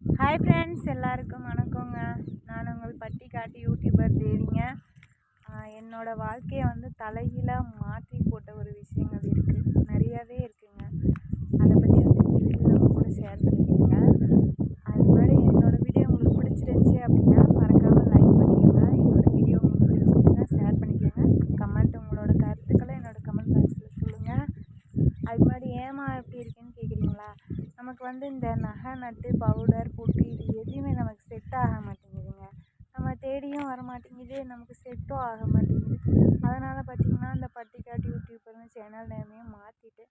Hi friends, எல்லாருக்கும் வணக்கங்க. நான் உங்கள் பட்டிக்காட்டு யூடியூபர் தேவிங்க. என்னோடய வாழ்க்கையை தலைகீழாக மாற்றி போட்ட ஒரு விஷயங்கள் இருக்குது, நிறையாவே இருக்குங்க. அதை பற்றி இந்த வீடியோவில் உங்க கூட ஷேர் பண்ணிக்கோங்க. அது முன்னாடி என்னோடய வீடியோ உங்களுக்கு பிடிச்சிருந்துச்சி அப்படின்னா மறக்காமல் லைக் பண்ணிக்கோங்க. என்னோடய வீடியோ உங்களுக்கு பிடிச்சிருந்துச்சுன்னா ஷேர் பண்ணிக்கோங்க. கமெண்ட், உங்களோட கருத்துக்களை என்னோடய கமெண்ட் பாக்ஸில் சொல்லுங்கள். அதுக்கு முன்னாடி ஏமா எப்படி இருக்குன்னு கேட்குறீங்களா? நமக்கு இந்த நகை நட்டு பவுடர் பொட்டு இது எதுவுமே நமக்கு செட் ஆக மாட்டேங்குதுங்க. நம்ம தேடியும் வர மாட்டேங்குது, நமக்கு செட்டும் ஆக மாட்டேங்குது. அதனால் பார்த்திங்கன்னா இந்த பட்டிக்காட்டு யூடியூபர்னு சேனல் நேமையே மாற்றிட்டு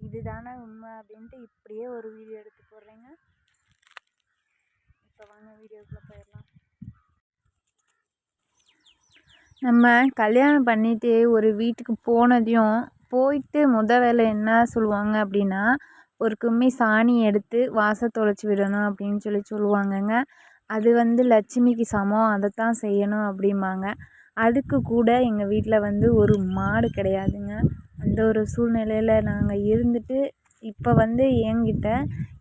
இதுதானே உண்மை அப்படின்ட்டு இப்படியே ஒரு வீடியோ எடுத்து போடுறேங்க. இப்போ வாங்க வீடியோக்குள்ளே போயிடலாம். நம்ம கல்யாணம் பண்ணிட்டு ஒரு வீட்டுக்கு போனதையும் போயிட்டு வேலை என்ன சொல்லுவாங்க அப்படின்னா, ஒரு கும்மி சாணி எடுத்து வாசல் தொலைச்சி விடணும் அப்படின்னு சொல்லுவாங்கங்க. அது லட்சுமிக்கு சமம், அதைத்தான் செய்யணும் அப்படிம்பாங்க. அதுக்கு கூட எங்கள் வீட்டில் ஒரு மாடு கிடையாதுங்க. அந்த ஒரு சூழ்நிலையில் நாங்கள் இருந்துட்டு இப்போ என்கிட்ட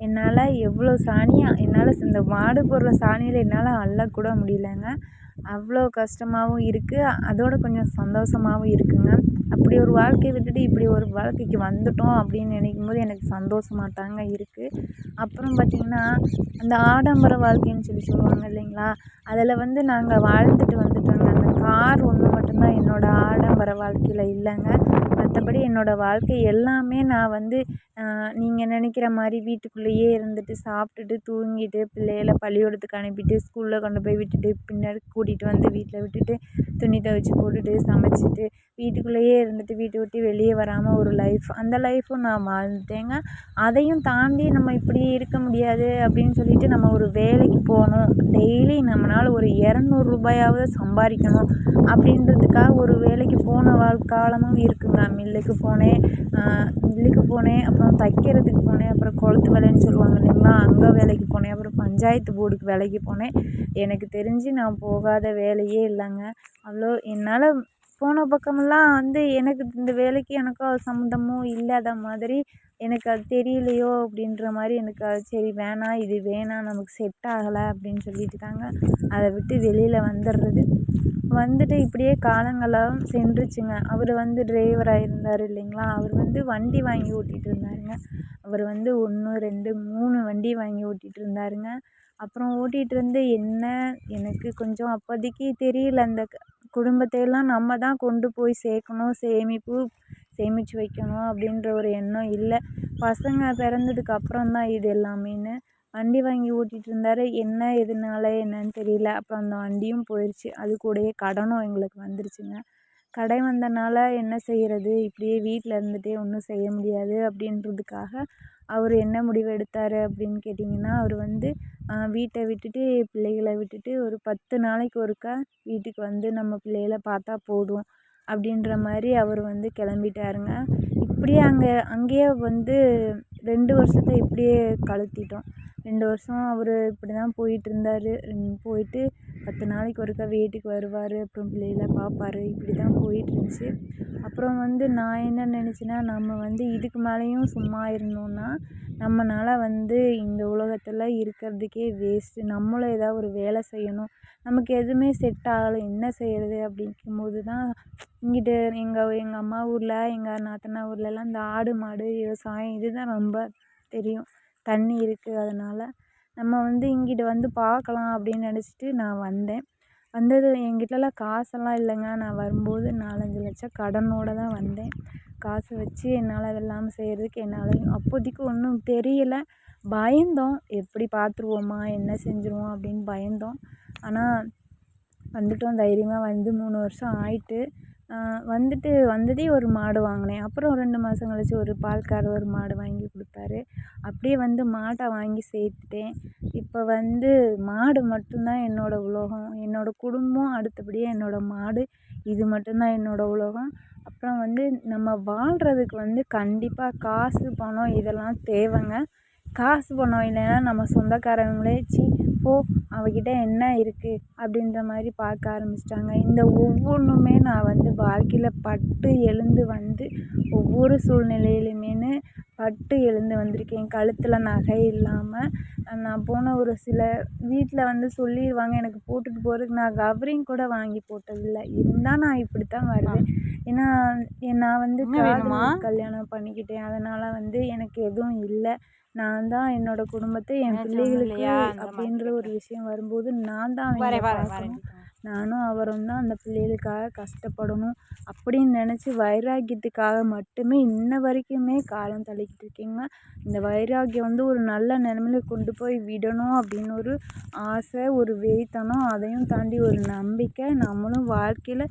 என்னால் எவ்வளோ சாணி என்னால் இந்த மாடு போடுற சாணியில் என்னால் அள்ளக்கூட முடியலங்க. அவ்வளோ கஷ்டமாகவும் இருக்குது, அதோடு கொஞ்சம் சந்தோஷமாகவும் இருக்குங்க. அப்படி ஒரு வாழ்க்கையை விட்டுட்டு இப்படி ஒரு வாழ்க்கைக்கு வந்துட்டோம் அப்படின்னு நினைக்கும்போது எனக்கு சந்தோஷமாக தாங்க இருக்குது. அப்புறம் பார்த்திங்கன்னா அந்த ஆடம்பர வாழ்க்கைன்னு சொல்லுவாங்க இல்லைங்களா, அதில் நாங்கள் வாழ்ந்துட்டு வந்துட்டோங்க. அந்த கார் ஒன்று மட்டும்தான் என்னோடய ஆடம்பர வாழ்க்கையில் இல்லைங்க. மற்றபடி என்னோடய வாழ்க்கை எல்லாமே நான் நீங்கள் நினைக்கிற மாதிரி வீட்டுக்குள்ளேயே இருந்துட்டு சாப்பிட்டுட்டு தூங்கிட்டு பிள்ளைகளை பள்ளிக்கூடத்துக்கு அனுப்பிட்டு ஸ்கூலில் கொண்டு போய் விட்டுட்டு பின்னாடி கூட்டிகிட்டு வந்து வீட்டில் விட்டுட்டு துணி துவைச்சி போட்டுட்டு சமைச்சிட்டு வீட்டுக்குள்ளேயே இருந்துட்டு வீட்டை விட்டு வெளியே வராமல் ஒரு லைஃப், அந்த லைஃப்பும் நான் வாழ்ந்துட்டேங்க. அதையும் தாண்டி நம்ம இப்படி இருக்க முடியாது அப்படின்னு சொல்லிட்டு நம்ம ஒரு வேலைக்கு போகணும், டெய்லி நம்மளால் ஒரு 200 ரூபாயாவது சம்பாதிக்கணும் அப்படின்றதுக்காக ஒரு வேலைக்கு போன காலமும் இருக்குங்க. மில்லுக்கு போனேன், அப்புறம் தைக்கிறதுக்கு போனேன், அப்புறம் குளத்து வேலைன்னு சொல்லுவாங்க இல்லைங்களா, அங்கே வேலைக்கு போனேன், அப்புறம் பஞ்சாயத்து போர்டுக்கு வேலைக்கு போனேன். எனக்கு தெரிஞ்சு நான் போகாத வேலையே இல்லைங்க. அவ்வளோ என்னால் போன பக்கமெல்லாம் எனக்கு இந்த வேலைக்கு எனக்கும் சம்மந்தமும் இல்லாத மாதிரி, எனக்கு அது தெரியலையோ அப்படின்ற மாதிரி எனக்கு அது சரி வேணாம், இது வேணாம், நமக்கு செட் ஆகலை அப்படின்னு சொல்லிட்டு தாங்க அதை விட்டு வெளியில் வந்துடுறது. வந்துட்டு இப்படியே காலங்களாக சென்றுச்சுங்க. அவர் டிரைவராக இருந்தார் இல்லைங்களா, அவர் வண்டி வாங்கி ஓட்டிகிட்டு இருந்தாருங்க. அவர் 1 2 3 வண்டி வாங்கி ஓட்டிகிட்டு இருந்தாருங்க. அப்புறம் ஓட்டிகிட்டு இருந்து எனக்கு கொஞ்சம் அப்போதைக்கு தெரியல, அந்த குடும்பத்தையெல்லாம் நம்ம தான் கொண்டு போய் சேர்க்கணும், சேமித்து வைக்கணும் அப்படின்ற ஒரு எண்ணம் இல்லை. பசங்க பிறந்ததுக்கு அப்புறம் தான் இது எல்லாமேன்னு வண்டி வாங்கி ஓட்டிகிட்டு இருந்தார். என்ன எதனால என்னன்னு தெரியல, அப்புறம் அந்த வண்டியும் போயிடுச்சு. அது கூடயே கடனும் எங்களுக்கு வந்துருச்சுங்க. கடன் வந்தனால என்ன செய்கிறது, இப்படியே வீட்டில் இருந்துகிட்டே ஒன்றும் செய்ய முடியாது அப்படின்றதுக்காக அவர் என்ன முடிவு எடுத்தார் அப்படின்னு கேட்டிங்கன்னா, அவர் வீட்டை விட்டுட்டு பிள்ளைகளை விட்டுட்டு ஒரு 10 நாளைக்கு ஒருக்கா வீட்டுக்கு நம்ம பிள்ளைகளை பார்த்தா போதும் அப்படின்ற மாதிரி அவர் கிளம்பிட்டாருங்க. இப்படியே அங்கேயே 2 வருஷத்தை இப்படியே கழித்திட்டோம். 2 வருஷம் அவர் இப்படி தான் போயிட்டுருந்தார். போயிட்டு 10 நாளைக்கு ஒருக்கா வீட்டுக்கு வருவார், அப்புறம் பிள்ளைகளை பார்ப்பார், இப்படி தான் போயிட்டுருந்துச்சு. அப்புறம் நான் என்ன நினச்சேன்னா, நம்ம இதுக்கு மேலேயும் சும்மா இருந்தோம்னா நம்மளால இந்த உலகத்தில் இருக்கிறதுக்கே வேஸ்ட்டு. நம்மளும் ஏதாவது ஒரு வேலை செய்யணும், நமக்கு எதுவுமே செட் ஆகலை, என்ன செய்கிறது அப்படிங்கும்போது தான் இங்கிட்டு எங்கள் அம்மா ஊரில், எங்கள் நாத்தனா ஊர்லலாம் இந்த ஆடு மாடு விவசாயம் இதுதான் ரொம்ப தெரியும், தண்ணி இருக்குது, அதனால் நம்ம இங்கிட்டு பார்க்கலாம் அப்படின்னு நினச்சிட்டு நான் வந்தேன். என்கிட்டலாம் காசெல்லாம் இல்லைங்க. நான் வரும்போது 4-5 லட்சம் கடனோடு தான் வந்தேன். காசை வச்சு என்னால் அதெல்லாம் செய்கிறதுக்கு அப்போதைக்கு ஒன்றும் தெரியலை. பயந்தோம், எப்படி பார்த்துருவோமா என்ன செஞ்சுருவோம் அப்படின்னு பயந்தோம். ஆனால் வந்துட்டோம் தைரியமாக. 3 வருஷம் ஆயிட்டு வந்ததே ஒரு மாடு வாங்கினேன். அப்புறம் 2 மாதம் கழிச்சு ஒரு பால்காரர் ஒரு மாடு வாங்கி கொடுத்தாரு. அப்படியே மாட்டை வாங்கி சேர்த்துட்டேன். இப்போ மாடு மட்டும்தான் என்னோடய உலகம், என்னோடய குடும்பம், அடுத்தபடியாக என்னோடய மாடு, இது மட்டும்தான் என்னோடய உலகம். அப்புறம் நம்ம வாழ்கிறதுக்கு கண்டிப்பாக காசு பணம் இதெல்லாம் தேவைங்க. காசு பணம் இல்லைன்னா நம்ம சொந்தக்காரங்களே போ அவகிட்ட என்ன இருக்குது அப்படின்ற மாதிரி பார்க்க ஆரம்பிச்சிட்டாங்க. இந்த ஒவ்வொன்றுமே நான் வாழ்க்கையில் பட்டு எழுந்து ஒவ்வொரு சூழ்நிலையிலுமேனு பட்டு எழுந்து வந்திருக்கேன். கழுத்தில் நகை இல்லாமல் நான் போன ஒரு சில வீட்டில் வந்து சொல்லிடுவாங்க எனக்கு போட்டுட்டு போகிறதுக்கு. நான் கவரிங் கூட வாங்கி போட்டதில்லை. இருந்தால் நான் இப்படி தான் வருவேன். ஏன்னா நான் வந்து காதல் கல்யாணம் பண்ணிக்கிட்டேன். அதனால் வந்து எனக்கு எதுவும் இல்லை. நான் தான் என்னோடய குடும்பத்தை என் பிள்ளைகளுக்கு அப்படின்ற ஒரு விஷயம் வரும்போது நான் தான் அவங்கள பார்க்கணும். நானும் அவரும் தான் அந்த பிள்ளைகளுக்காக கஷ்டப்படணும் அப்படின்னு நினச்சி வைராக்கியத்துக்காக மட்டுமே இன்ன வரைக்குமே காலம் தள்ளிக்கிட்டு இருக்கேங்க. இந்த வைராக்கியம் வந்து ஒரு நல்ல நிலமையில கொண்டு போய் விடணும் அப்படின்னு ஒரு ஆசை, ஒரு வெறித்தனம், அதையும் தாண்டி ஒரு நம்பிக்கை. நம்மளும் வாழ்க்கையில்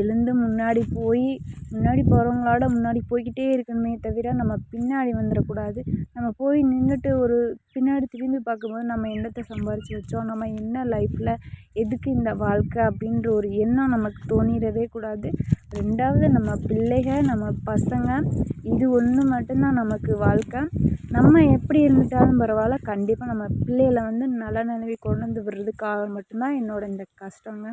எழுந்து முன்னாடி போகிறவங்களோட முன்னாடி போய்க்கிட்டே இருக்கணுமே தவிர நம்ம பின்னாடி வந்துடக்கூடாது. நம்ம போய் நின்றுட்டு ஒரு பின்னாடி திரும்பி பார்க்கும்போது நம்ம என்னத்தை சம்பாரித்து வச்சோம், நம்ம என்ன லைஃப்பில் எதுக்கு இந்த வாழ்க்கை அப்படின்ற ஒரு எண்ணம் நமக்கு தோணிடவே கூடாது. ரெண்டாவது நம்ம பிள்ளைகள், நம்ம பசங்க, இது ஒன்று மட்டும்தான் நமக்கு வாழ்க்கை. நம்ம எப்படி இருந்துட்டாலும் பரவாயில்ல, கண்டிப்பாக நம்ம பிள்ளைகளை வந்து நல்ல நிலைமைக்கு கொண்டு வந்து விடுறதுக்காக மட்டும்தான் என்னோட இந்த கஷ்டங்க.